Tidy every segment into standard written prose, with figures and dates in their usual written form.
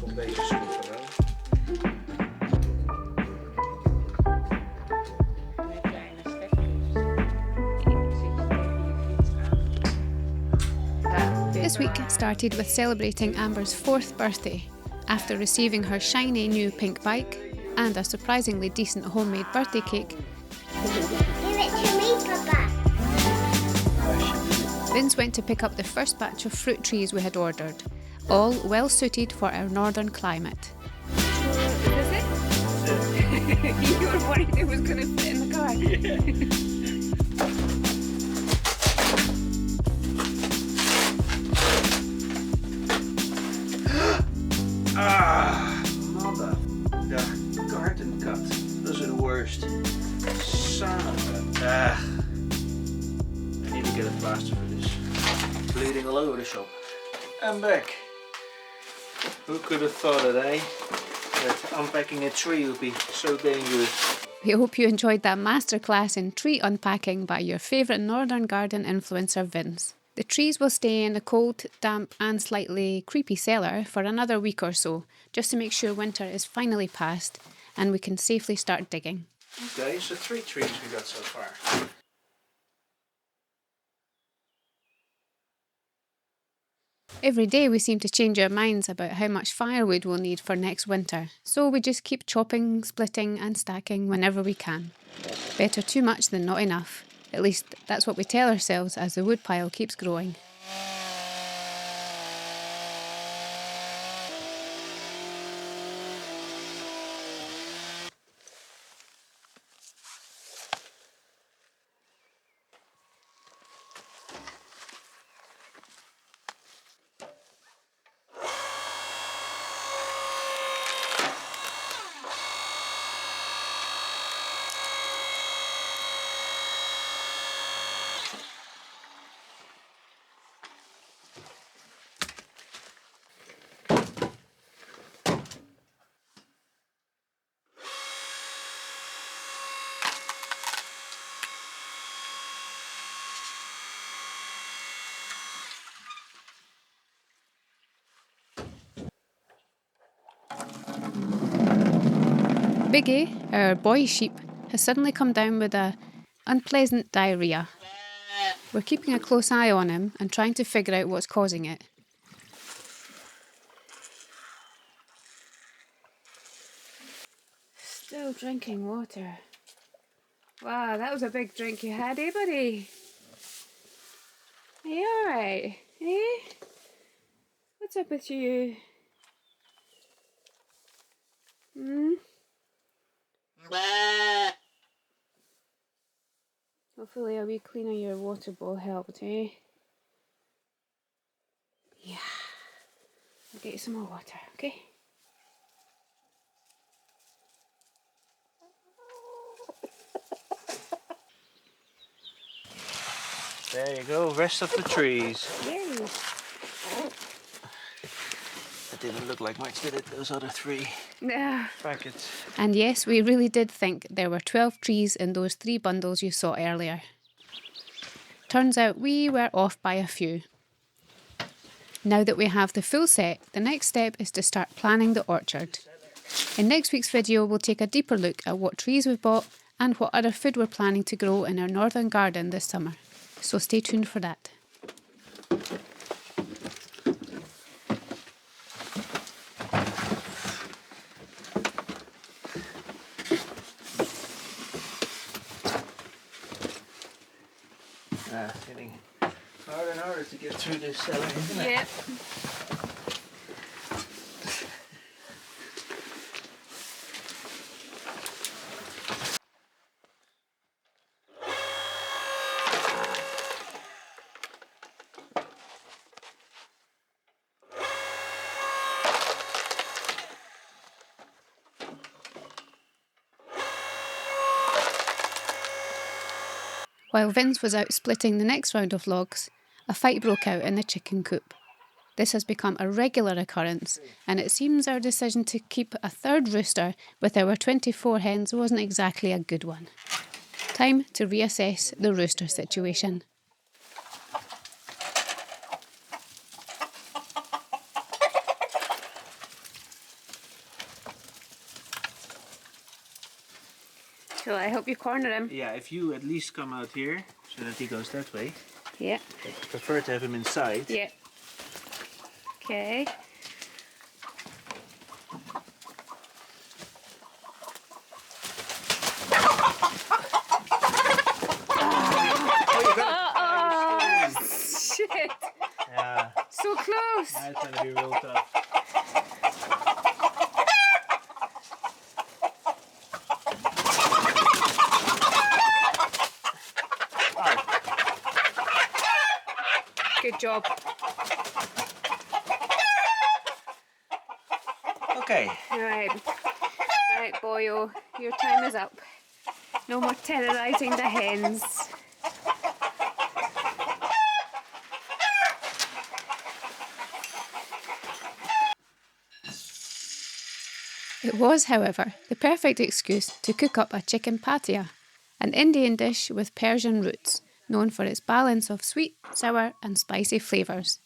van deze stoffen wel. This week started with celebrating Amber's 4th birthday after receiving her shiny new pink bike and a surprisingly decent homemade birthday cake. Give it to me, Papa. Vince went to pick up the first batch of fruit trees we had ordered, all well suited for our northern climate. Is it? You were worried it was going to fit in the car. Mother. The garden cut. Those are the worst. Son of a... I need to get a plaster for this. Bleeding all over the shop. I'm back. Who could have thought it, eh? That unpacking a tree would be so dangerous. We hope you enjoyed that masterclass in tree unpacking by your favourite northern garden influencer Vince. The trees will stay in a cold, damp and slightly creepy cellar for another week or so, just to make sure winter is finally past and we can safely start digging. Okay, so 3 trees we got so far. Every day we seem to change our minds about how much firewood we'll need for next winter, so we just keep chopping, splitting and stacking whenever we can. Better too much than not enough. At least that's what we tell ourselves as the wood pile keeps growing. Biggie, our boy sheep, has suddenly come down with a unpleasant diarrhoea. We're keeping a close eye on him and trying to figure out what's causing it. Still drinking water. Wow, that was a big drink you had, eh, buddy? Are you alright? Eh? What's up with you? Hopefully a wee clean of your water bowl helped, eh? Yeah. I'll get you some more water, okay? There you go, rest of the trees. Yay! That didn't look like much, did it? Those other 3 Yeah. packets. And yes, we really did think there were 12 trees in those 3 bundles you saw earlier. Turns out we were off by a few. Now that we have the full set, the next step is to start planning the orchard. In next week's video, we'll take a deeper look at what trees we've bought and what other food we're planning to grow in our northern garden this summer. So stay tuned for that. Getting harder and harder to get through this cellar, isn't it? Yep. While Vince was out splitting the next round of logs, a fight broke out in the chicken coop. This has become a regular occurrence, and it seems our decision to keep a 3rd rooster with our 24 hens wasn't exactly a good one. Time to reassess the rooster situation. Shall I help you corner him? Yeah, if you at least come out here so that he goes that way. Yeah. I prefer to have him inside. Yeah. Okay. Oh, shit. Yeah, So close. that's gonna be real tough. Good job. Okay. Alright. Alright, boyo. Your time is up. No more terrorising the hens. It was, however, the perfect excuse to cook up a chicken patia, an Indian dish with Persian roots, known for its balance of sweet, sour and spicy flavours.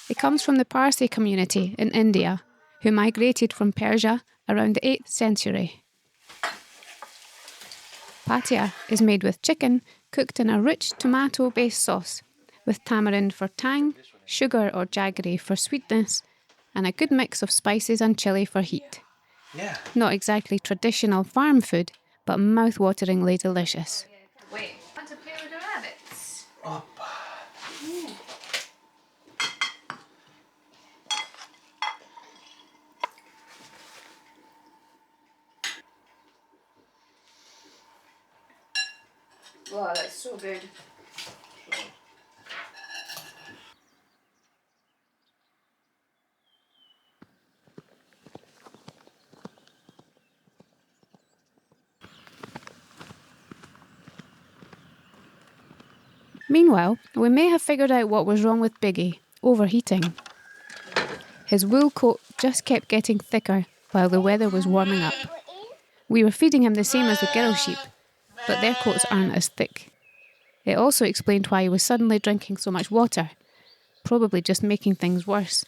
It comes from the Parsi community in India, who migrated from Persia around the 8th century. Patia is made with chicken cooked in a rich tomato-based sauce, with tamarind for tang, sugar or jaggery for sweetness, and a good mix of spices and chilli for heat. Yeah. Not exactly traditional farm food, but mouth-wateringly delicious. Wait, want to play with the rabbits? Up. Wow, that's so good. Meanwhile, we may have figured out what was wrong with Biggie, overheating. His wool coat just kept getting thicker while the weather was warming up. We were feeding him the same as the girl sheep, but their coats aren't as thick. It also explained why he was suddenly drinking so much water, probably just making things worse.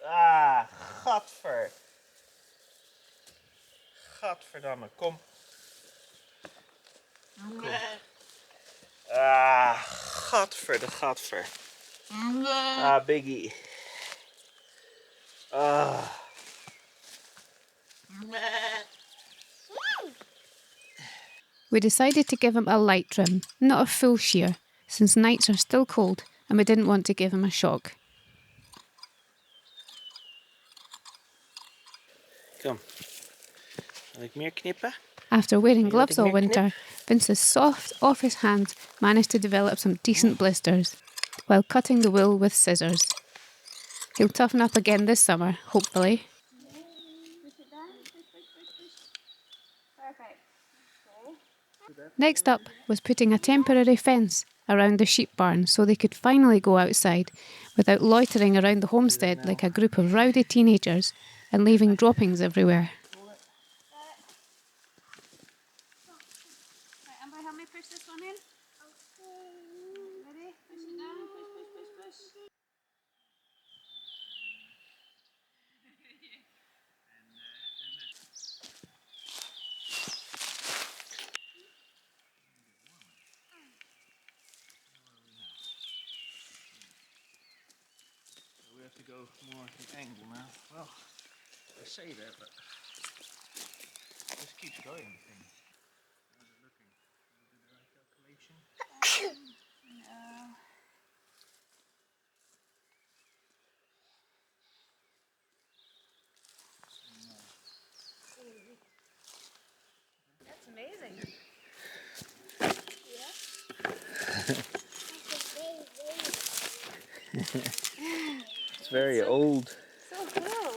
Ah, gadver. Gadverdamme, kom. Ah, gadver. Ah, Biggie. Ah. We decided to give him a light trim, not a full shear, since nights are still cold and we didn't want to give him a shock. Kom. Zal ik meer knippen? After wearing you gloves letting all her knip? winter, Vince's soft, off his hands managed to develop some decent blisters, while cutting the wool with scissors. He'll toughen up again this summer, hopefully. Next up was putting a temporary fence around the sheep barn so they could finally go outside without loitering around the homestead like a group of rowdy teenagers and leaving droppings everywhere. Amber, help me push this one in. Ready? Push it down. Push. We have to go more at the angle now. Well, I say that, but it just keeps going. The thing. How's it looking? Did we do the right calculation? No. That's amazing. It's very old. So cool.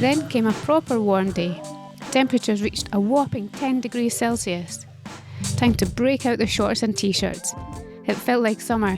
Then came a proper warm day. Temperatures reached a whopping 10 degrees Celsius. Time to break out the shorts and t-shirts. It felt like summer.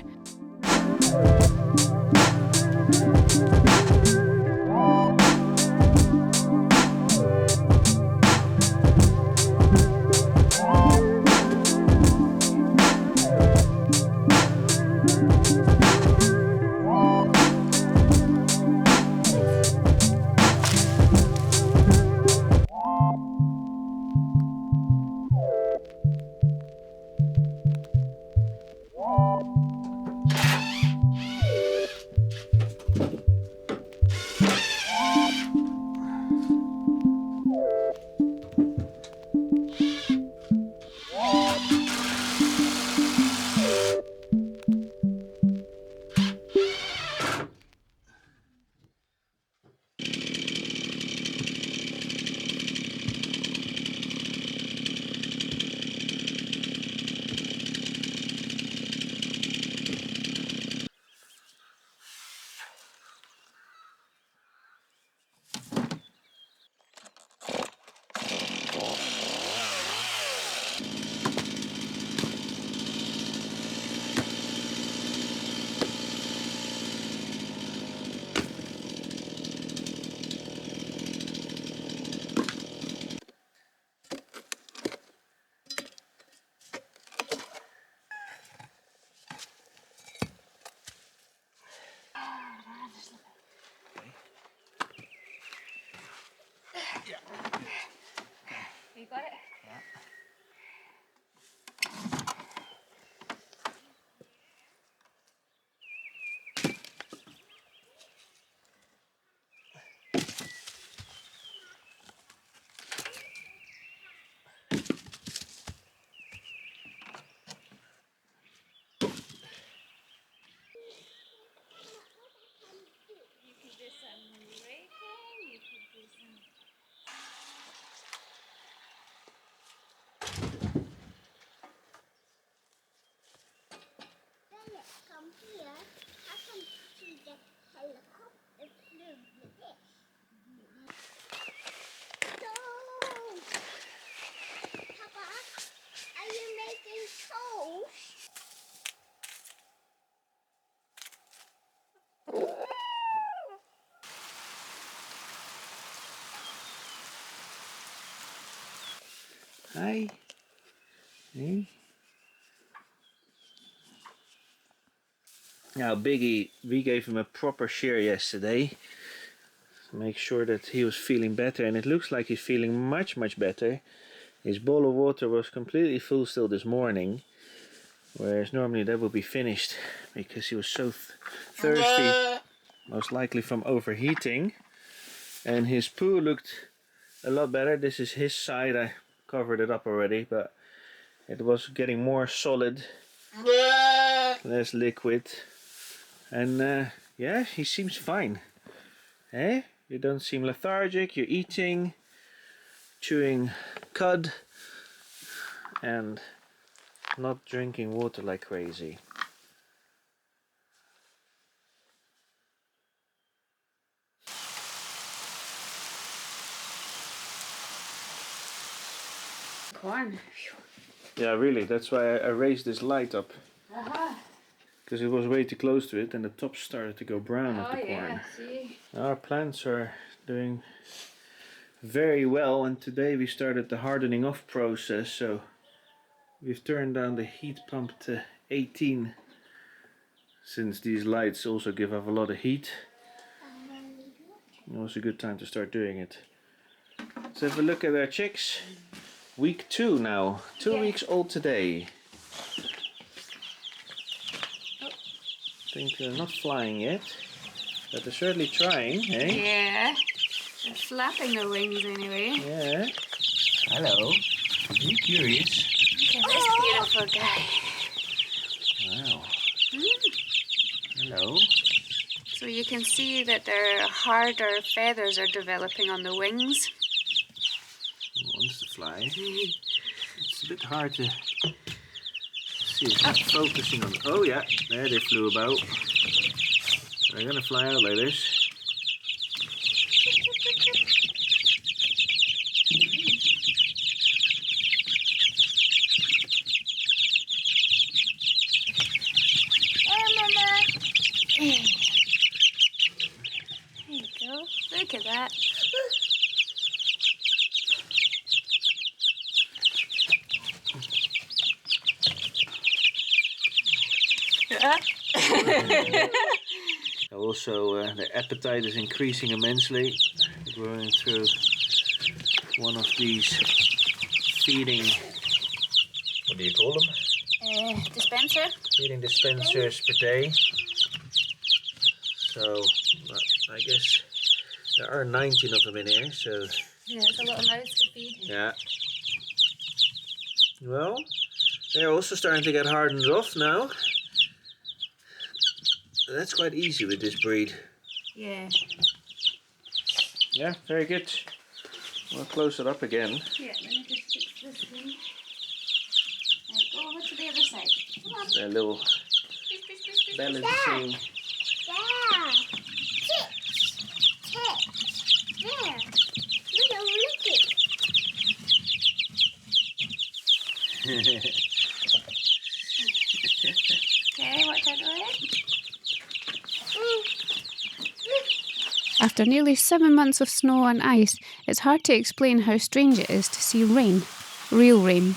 You got it? You can do some raking, you can do some... Bennett, come here. I can see the helicopter flew with this. Toast! Papa, are you making toast? Hi. Hey. Now Biggie, we gave him a proper shear yesterday to make sure that he was feeling better, and it looks like he's feeling much better. His bowl of water was completely full still this morning, whereas normally that would be finished because he was so thirsty, most likely from overheating. And his poo looked a lot better. This is his side. I covered it up already, but it was getting more solid, less liquid, and yeah, he seems fine. Eh? You don't seem lethargic. You're eating, chewing cud, and not drinking water like crazy. Corn. Yeah, really, that's why I raised this light up. Because it was way too close to it and the top started to go brown of the corn. Yeah, see? Our plants are doing very well, and today we started the hardening off process, so we've turned down the heat pump to 18, since these lights also give off a lot of heat. It was a good time to start doing it. Let's have a look at our chicks. Week 2 now, 2 weeks old today. I think they're not flying yet, but they're certainly trying, eh? Yeah. They're flapping their wings anyway. Yeah. Hello. Are you curious? Okay, let's clever guy. Wow. Hello. So you can see that their harder feathers are developing on the wings. Wants to fly. It's a bit hard to see. It's not focusing on. Oh yeah, there they flew about. They're gonna fly out like this. There you go. Look at that. Also, their appetite is increasing immensely. Going through one of these feeding. What do you call them? Dispenser? Feeding dispensers per day. So, I guess there are 19 of them in here. So Yeah, it's a lot of mouths to feed. yeah. Well, they're also starting to get hardened off now. That's quite easy with this breed. Yeah. Yeah, very good. We'll close it up again. Yeah, let me just fix this thing. Right, go over to the other side. Come on. Their little Please. bellies seem. Yeah. Tits. There. Look it. Okay, watch out for it. After nearly 7 months of snow and ice, it's hard to explain how strange it is to see rain. Real rain.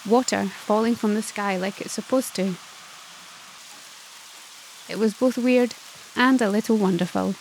Water falling from the sky like it's supposed to. It was both weird and a little wonderful.